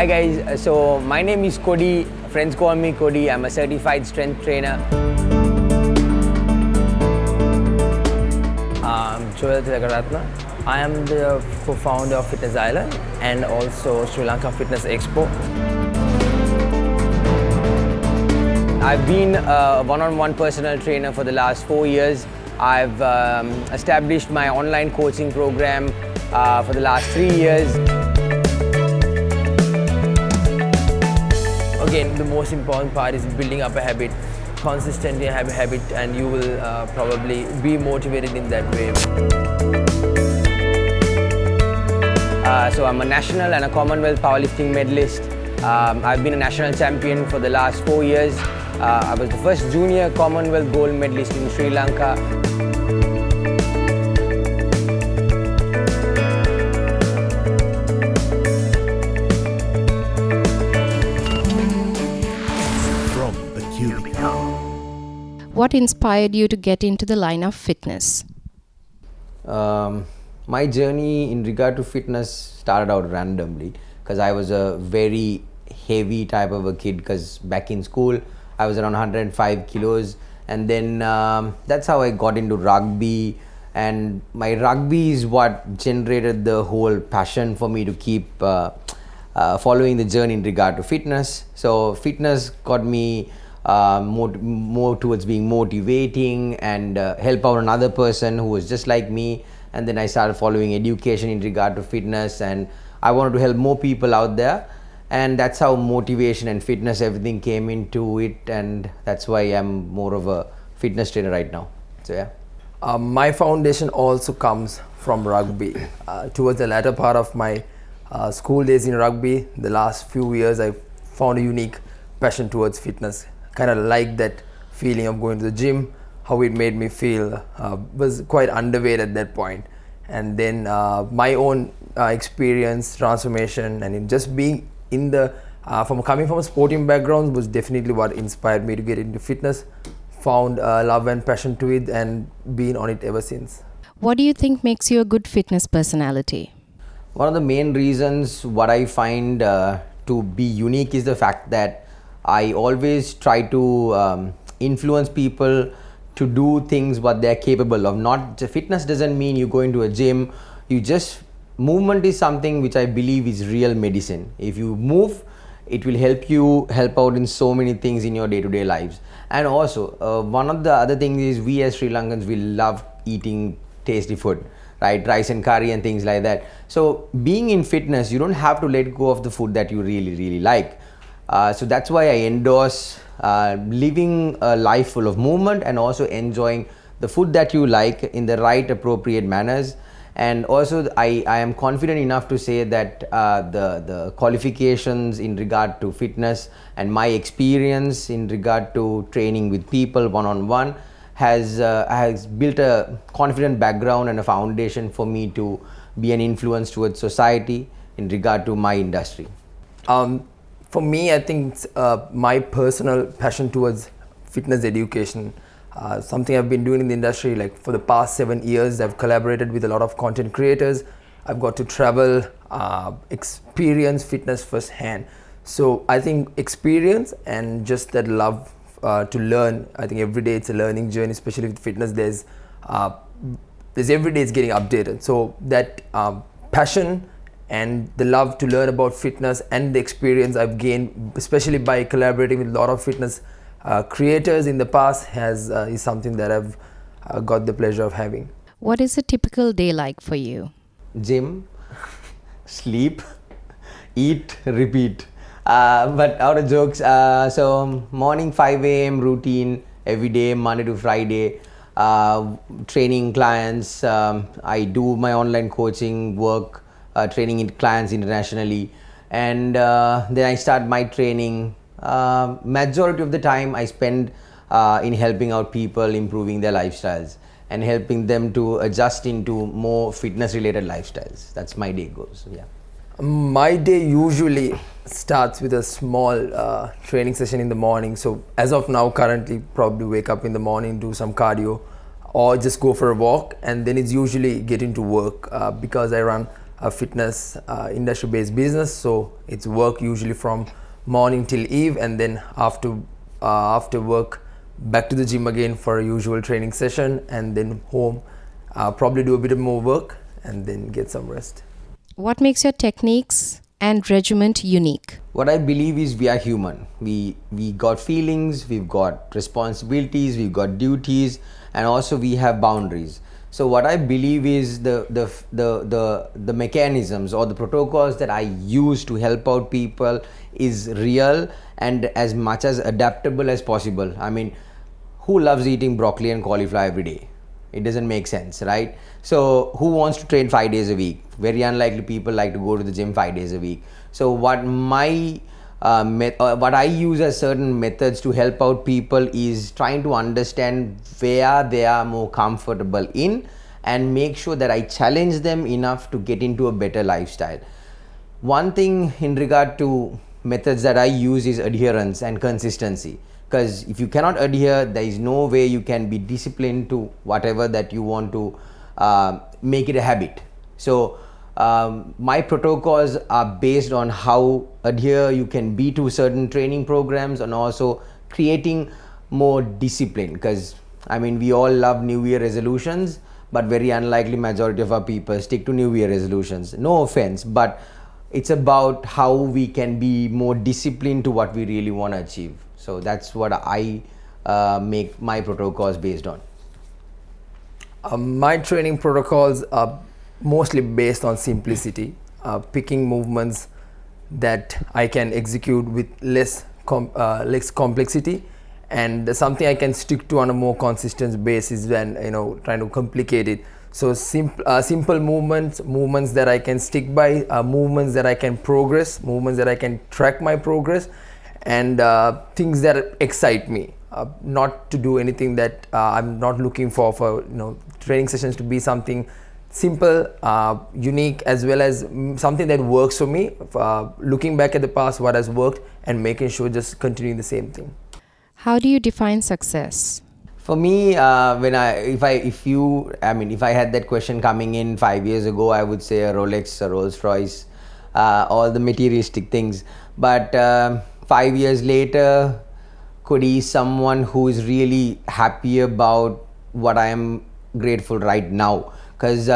Hi guys, so my name is Kodi. Friends call me Kodi. I'm a certified strength trainer. I'm Tillekeratne. I am the co-founder of Fitness Island and also Sri Lanka Fitness Expo. I've been a one-on-one personal trainer for the last 4 years. I've established my online coaching program for the last 3 years. Again, the most important part is building up a habit, consistently have a habit, and you will probably be motivated in that way. So I'm a national and a Commonwealth powerlifting medalist. I've been a national champion for the last 4 years. I was the first junior Commonwealth gold medalist in Sri Lanka. From the Cubicle. What inspired you to get into the line of fitness? My journey in regard to fitness started out randomly because I was a very heavy type of a kid, because back in school I was around 105 kilos, and then that's how I got into rugby, and my rugby is what generated the whole passion for me to keep following the journey in regard to fitness. So fitness got me more towards being motivating and help out another person who was just like me. And then I started following education in regard to fitness, and I wanted to help more people out there. And that's how motivation and fitness, everything came into it, and that's why I'm more of a fitness trainer right now. So yeah. My foundation also comes from rugby. Towards the latter part of my school days in rugby, the last few years, I found a unique passion towards fitness. Kind of like that feeling of going to the gym, how it made me feel. Was quite underweight at that point. And then my own experience, transformation, and in just being in the coming from a sporting background was definitely what inspired me to get into fitness. Found love and passion to it, and been on it ever since. What do you think makes you a good fitness personality? One of the main reasons what I find to be unique is the fact that I always try to influence people to do things what they're capable of. Not fitness doesn't mean you go into a gym. Movement is something which I believe is real medicine. If you move, it will help out in so many things in your day-to-day lives. And also one of the other things is, we as Sri Lankans, we love eating tasty food, right? Rice and curry and things like that. So being in fitness, you don't have to let go of the food that you really like. So that's why I endorse living a life full of movement and also enjoying the food that you like in the right appropriate manners. And also I am confident enough to say that the qualifications in regard to fitness and my experience in regard to training with people one-on-one has built a confident background and a foundation for me to be an influence towards society in regard to my industry. For me, I think my personal passion towards fitness education, something I've been doing in the industry like for the past 7 years. I've collaborated with a lot of content creators. I've got to travel, experience fitness firsthand. So I think experience and just that love to learn. I think every day it's a learning journey, especially with fitness. There's every day it's getting updated. So that passion and the love to learn about fitness and the experience I've gained, especially by collaborating with a lot of fitness creators in the past, is something that I've got the pleasure of having. What is a typical day like for you? Gym, sleep, eat, repeat. But out of jokes, so morning 5 a.m. routine every day, Monday to Friday. Training clients. I do my online coaching work, training in clients internationally, and then I start my training. Majority of the time I spend in helping out people, improving their lifestyles and helping them to adjust into more fitness related lifestyles. That's my day goes. Yeah. My day usually starts with a small training session in the morning. So as of now, currently probably wake up in the morning, do some cardio, or just go for a walk, and then it's usually getting to work because I run a fitness industry based business, so it's work usually from morning till eve, and then after work back to the gym again for a usual training session, and then home, probably do a bit more work and then get some rest. What makes your techniques and regimen unique? What I believe is we are human. We got feelings, we've got responsibilities, we've got duties, and also we have boundaries. So what I believe is the mechanisms or the protocols that I use to help out people is real and as much as adaptable as possible. I mean, who loves eating broccoli and cauliflower every day? It doesn't make sense, right? So who wants to train 5 days a week? Very unlikely people like to go to the gym 5 days a week. So what I use as certain methods to help out people is trying to understand where they are more comfortable in and make sure that I challenge them enough to get into a better lifestyle. One thing in regard to methods that I use is adherence and consistency. Because if you cannot adhere, there is no way you can be disciplined to whatever that you want to make it a habit. So my protocols are based on how adhere you can be to certain training programs and also creating more discipline. Because I mean, we all love New Year resolutions, but very unlikely majority of our people stick to New Year resolutions. No offense, but it's about how we can be more disciplined to what we really want to achieve. So that's what I make my protocols based on. My training protocols are mostly based on simplicity, picking movements that I can execute with less complexity, and something I can stick to on a more consistent basis than trying to complicate it. So simple movements that I can stick by, movements that I can progress, movements that I can track my progress, and things that excite me. Not to do anything that I'm not looking for training sessions to be something simple, unique, as well as something that works for me. Looking back at the past, what has worked, and making sure just continuing the same thing. How do you define success? For me, if I had that question coming in 5 years ago, I would say a Rolex, a Rolls Royce, all the materialistic things. But 5 years later, Kodi is someone who is really happy about what I am grateful right now. Because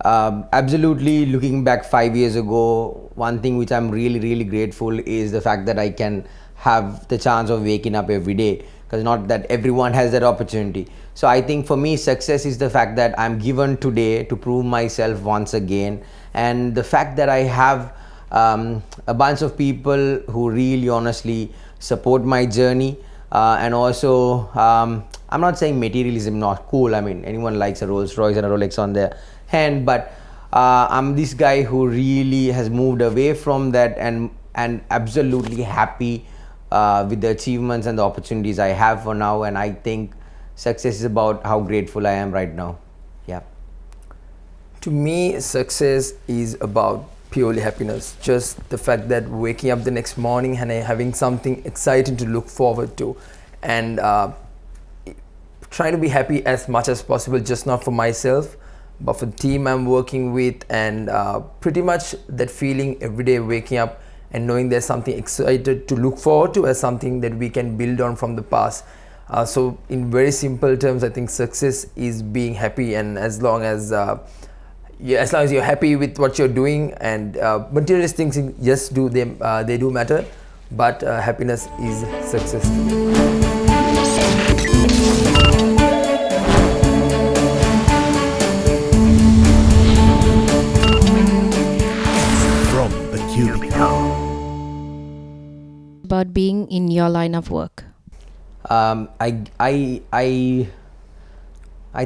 absolutely, looking back 5 years ago, one thing which I'm really grateful is the fact that I can have the chance of waking up every day. Because not that everyone has that opportunity. So I think for me, success is the fact that I'm given today to prove myself once again, and the fact that I have a bunch of people who really honestly support my journey, and also I'm not saying materialism not cool. I mean, anyone likes a Rolls Royce and a Rolex on their hand, but I'm this guy who really has moved away from that and absolutely happy with the achievements and the opportunities I have for now. And I think success is about how grateful I am right now. Yeah. To me, success is about purely happiness. Just the fact that waking up the next morning and having something exciting to look forward to, and trying to be happy as much as possible, just not for myself, but for the team I'm working with, and pretty much that feeling every day waking up and knowing there's something excited to look forward to, as something that we can build on from the past. So in very simple terms, I think success is being happy, and as long as you're happy with what you're doing, and material things, yes, they do matter, but happiness is success. From the Cubicle. About being in your line of work? I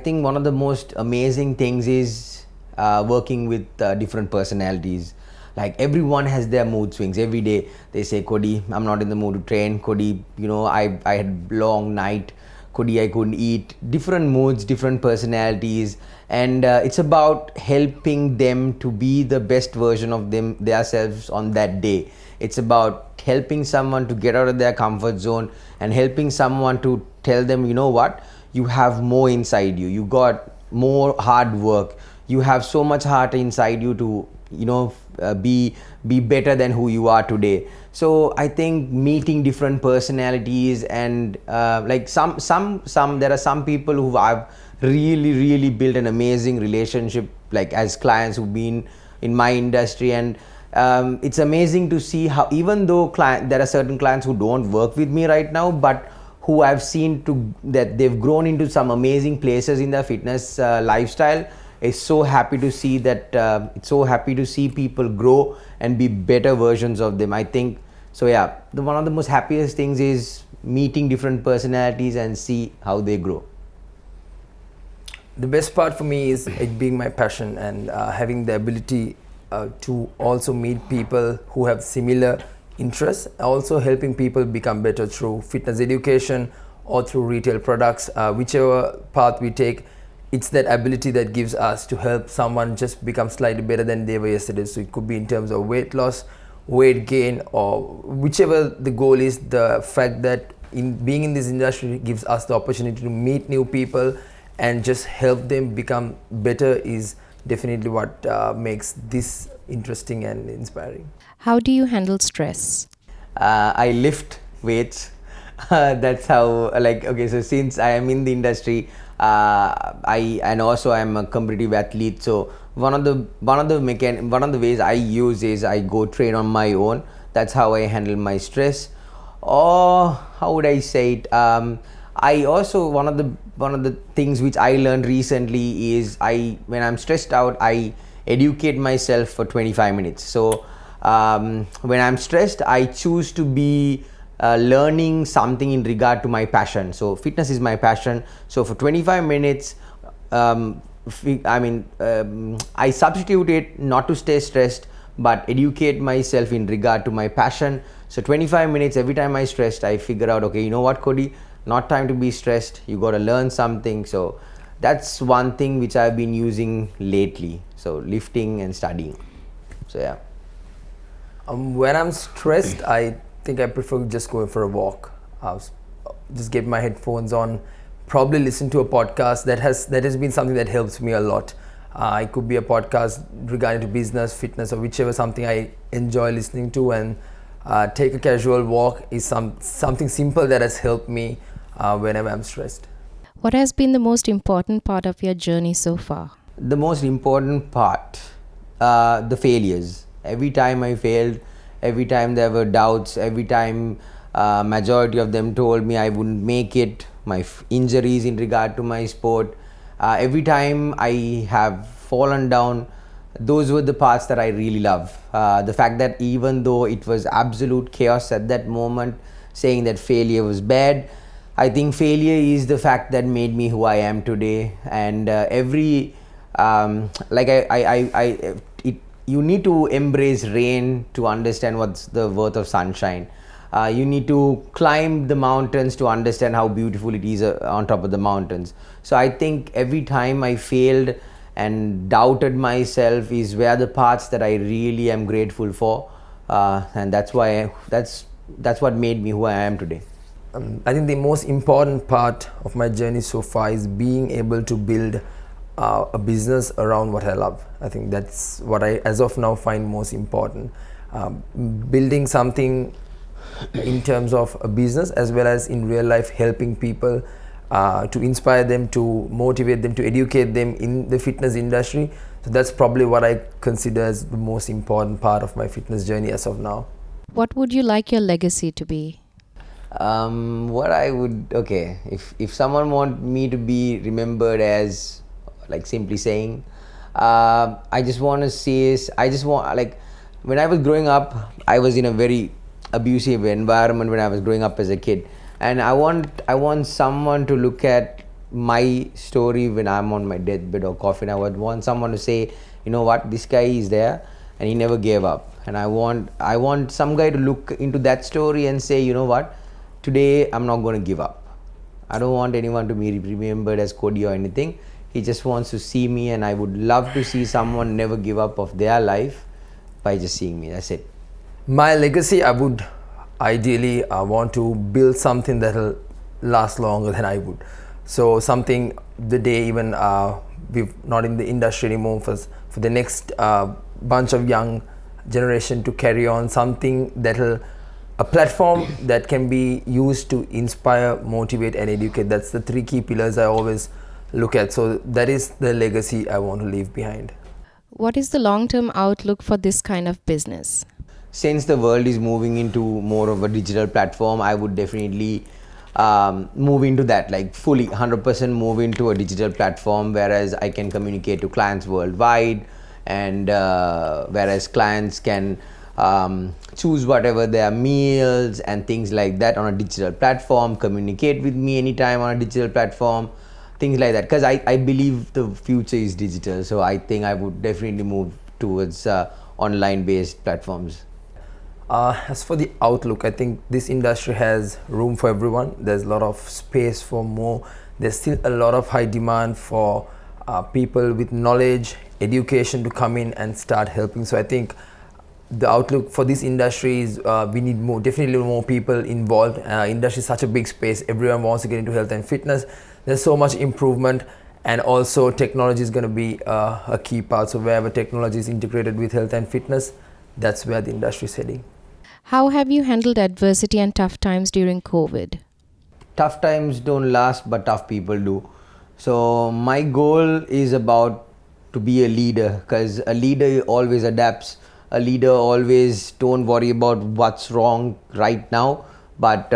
think one of the most amazing things is working with different personalities. Like, everyone has their mood swings. Every day they say, Kodi, I'm not in the mood to train. Kodi, I had long night. Kodi, I couldn't eat. Different moods, different personalities, and it's about helping them to be the best version of themselves on that day. It's about helping someone to get out of their comfort zone, and helping someone to tell them, you know what, you have more inside you. You got more hard work. you have so much heart inside you to be better than who you are today. So I think meeting different personalities and like some there are some people who I've really built an amazing relationship, like as clients who've been in my industry. And it's amazing to see how, even though there are certain clients who don't work with me right now, but who I've seen that they've grown into some amazing places in their fitness lifestyle. Is so happy to see that. It's so happy to see people grow and be better versions of them, I think. So yeah, one of the most happiest things is meeting different personalities and see how they grow. The best part for me is it being my passion and having the ability to also meet people who have similar interests, also helping people become better through fitness education or through retail products. Whichever path we take, it's that ability that gives us to help someone just become slightly better than they were yesterday. So it could be in terms of weight loss, weight gain, or whichever the goal is. The fact that in being in this industry gives us the opportunity to meet new people and just help them become better is definitely what makes this interesting and inspiring. How do you handle stress? I lift weights. That's how, like, okay, so since I am in the industry, and also I'm a competitive athlete, so one of the ways I use is I go train on my own. That's how I handle my stress. Or how would I say it? I also, one of the things which I learned recently is when I'm stressed out, I educate myself for 25 minutes. So when I'm stressed, I choose to be learning something in regard to my passion. So fitness is my passion. So for 25 minutes, I substitute it not to stay stressed, but educate myself in regard to my passion. So 25 minutes, every time I'm stressed, I figure out, okay, you know what, Kodi, not time to be stressed. You got to learn something. So that's one thing which I've been using lately. So lifting and studying. So yeah. When I'm stressed, I think I prefer just going for a walk. Just get my headphones on, probably listen to a podcast. That has been something that helps me a lot. It could be a podcast regarding to business, fitness, or whichever something I enjoy listening to, and take a casual walk is something simple that has helped me whenever I'm stressed. What has been the most important part of your journey so far? The most important part, the failures. Every time I failed, every time there were doubts, every time majority of them told me I wouldn't make it, my injuries in regard to my sport, every time I have fallen down, those were the parts that I really love. The fact that even though it was absolute chaos at that moment, saying that failure was bad, I think failure is the fact that made me who I am today. And you need to embrace rain to understand what's the worth of sunshine. You need to climb the mountains to understand how beautiful it is on top of the mountains. So I think every time I failed and doubted myself is where the parts that I really am grateful for, and that's what made me who I am today. I think the most important part of my journey so far is being able to build a business around what I love. I think that's what I, as of now, find most important. Building something in terms of a business as well as in real life, helping people to inspire them, to motivate them, to educate them in the fitness industry. So that's probably what I consider as the most important part of my fitness journey as of now. What would you like your legacy to be? If someone want me to be remembered as, like, simply saying, I just want to say is, when I was growing up, I was in a very abusive environment when I was growing up as a kid, and I want someone to look at my story when I'm on my deathbed or coffin. I would want someone to say, you know what, this guy is there and he never gave up. And I want some guy to look into that story and say, you know what, today I'm not going to give up. I don't want anyone to be remembered as Kodi or anything. He just wants to see me, and I would love to see someone never give up of their life by just seeing me. That's it. My legacy, I would ideally want to build something that will last longer than I would. So something, the day even we're not in the industry anymore, for the next bunch of young generation to carry on something that'll a platform that can be used to inspire, motivate and educate. That's the three key pillars I always look at. So that is the legacy I want to leave behind. What is the long-term outlook for this kind of business? Since the world is moving into more of a digital platform, I would definitely move into that, like fully 100% move into a digital platform, whereas I can communicate to clients worldwide, and whereas clients can choose whatever their meals and things like that on a digital platform, communicate with me anytime on a digital platform, things like that, because I believe the future is digital. So I think I would definitely move towards online based platforms. As for the outlook, I think this industry has room for everyone. There's a lot of space for more. There's still a lot of high demand for people with knowledge, education to come in and start helping. So I think the outlook for this industry is we need more, definitely more people involved. Industry is such a big space. Everyone wants to get into health and fitness. There's so much improvement, and also technology is going to be a key part. So wherever technology is integrated with health and fitness, that's where the industry is heading. How have you handled adversity and tough times during COVID? Tough times don't last, but tough people do. So my goal is about to be a leader, because a leader always adapts. A leader always don't worry about what's wrong right now, but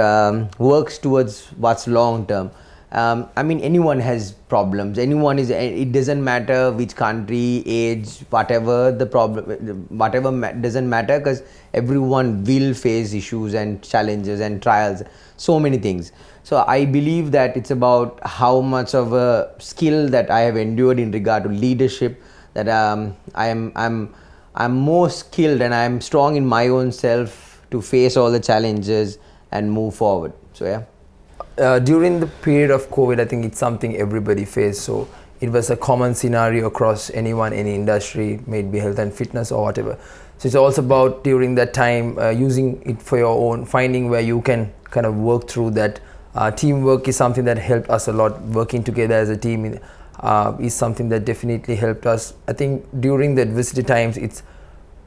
works towards what's long term. I mean, anyone has problems. Anyone is. It doesn't matter which country, age, whatever the problem, doesn't matter, because everyone will face issues and challenges and trials. So many things. So I believe that it's about how much of a skill that I have endured in regard to leadership. That I'm more skilled and I'm strong in my own self to face all the challenges and move forward. So yeah. During the period of COVID, I think it's something everybody faced. So it was a common scenario across anyone, any industry, may it be health and fitness or whatever. So it's also about during that time using it for your own, finding where you can kind of work through that. Teamwork is something that helped us a lot. Working together as a team is something that definitely helped us. I think during the adversity times, it's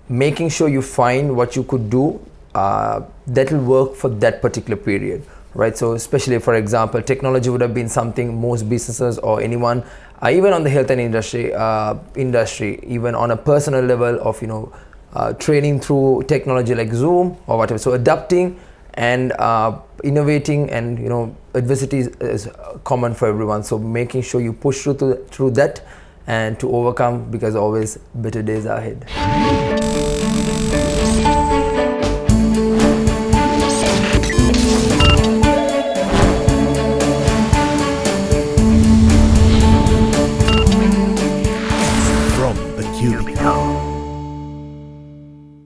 making sure you find what you could do that will work for that particular period. Right, so especially for example, technology would have been something most businesses or anyone, even on the health and industry, even on a personal level of training through technology like Zoom or whatever. So adapting and innovating, and adversity is common for everyone. So making sure you push through that and to overcome, because always better days are ahead.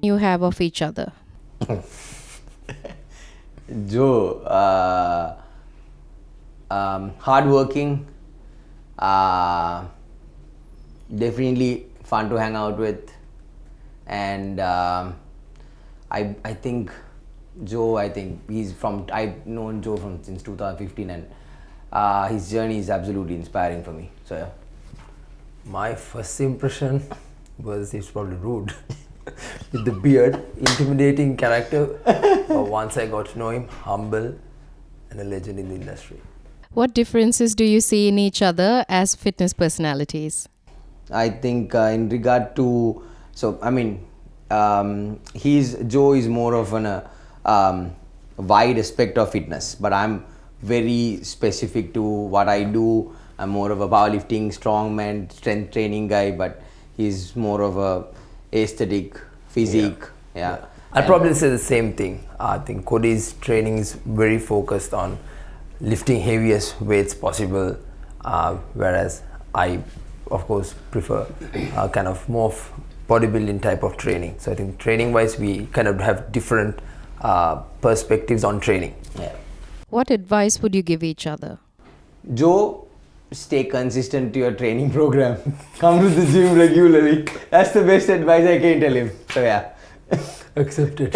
You have of each other? Joe, hardworking, definitely fun to hang out with, and I think Joe. I think I've known Joe since 2015, and his journey is absolutely inspiring for me. So yeah. My first impression was he's probably rude. With the beard, intimidating character. But once I got to know him, humble and a legend in the industry. What differences do you see in each other as fitness personalities? I think in regard to, so I mean, Joe is more of an wide aspect of fitness, but I'm very specific to what I do. I'm more of a powerlifting, strongman, strength training guy, but he's more of a aesthetic, physique. Yeah. I'll probably say the same thing. I think Kodi's training is very focused on lifting heaviest weights possible, whereas I, of course, prefer kind of more bodybuilding type of training. So I think training wise, we kind of have different perspectives on training. Yeah. What advice would you give each other? Joe, stay consistent to your training program. Come to the gym regularly. That's the best advice I can tell him. So yeah. Accepted.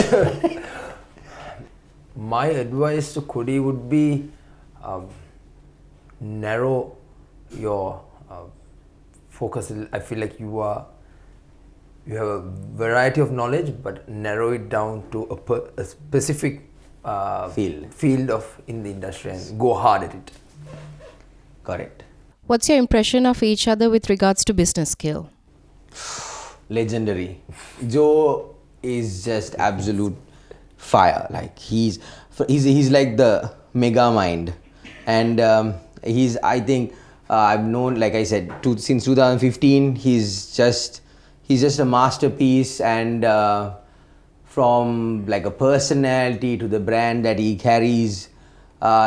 My advice to Kodi would be narrow your focus. I feel like you have a variety of knowledge, but narrow it down to a specific field of in the industry and go hard at it. Correct. What's your impression of each other with regards to business skill? Legendary. Joe is just absolute fire. Like he's like the mega mind, and I think I've known, like I said, since 2015. He's just a masterpiece, and from like a personality to the brand that he carries,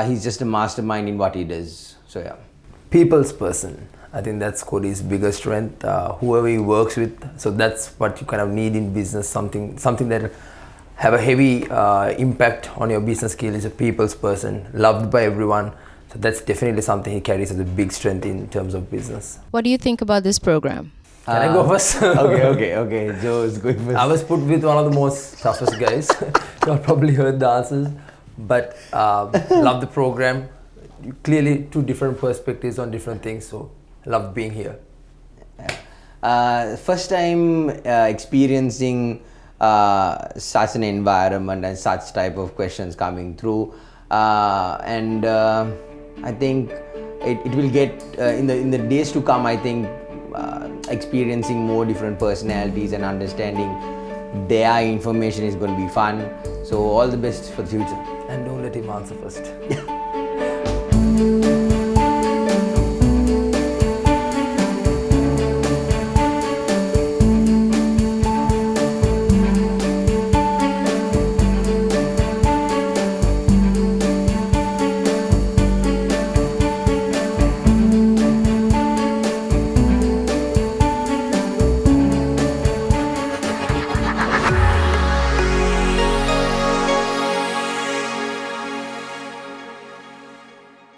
he's just a mastermind in what he does. So yeah. People's person. I think that's Kodi's biggest strength. Whoever he works with, so that's what you kind of need in business. Something that have a heavy impact on your business skill is a people's person, loved by everyone. So that's definitely something he carries as a big strength in terms of business. What do you think about this program? Can I go first? Okay. Joe is going first. I was put with one of the most toughest guys. You all probably heard the answers, but love the program. Clearly, two different perspectives on different things. So love being here. First time experiencing such an environment and such type of questions coming through, and I think it will get in the days to come. I think experiencing more different personalities and understanding their information is going to be fun. So all the best for the future. And don't let him answer first.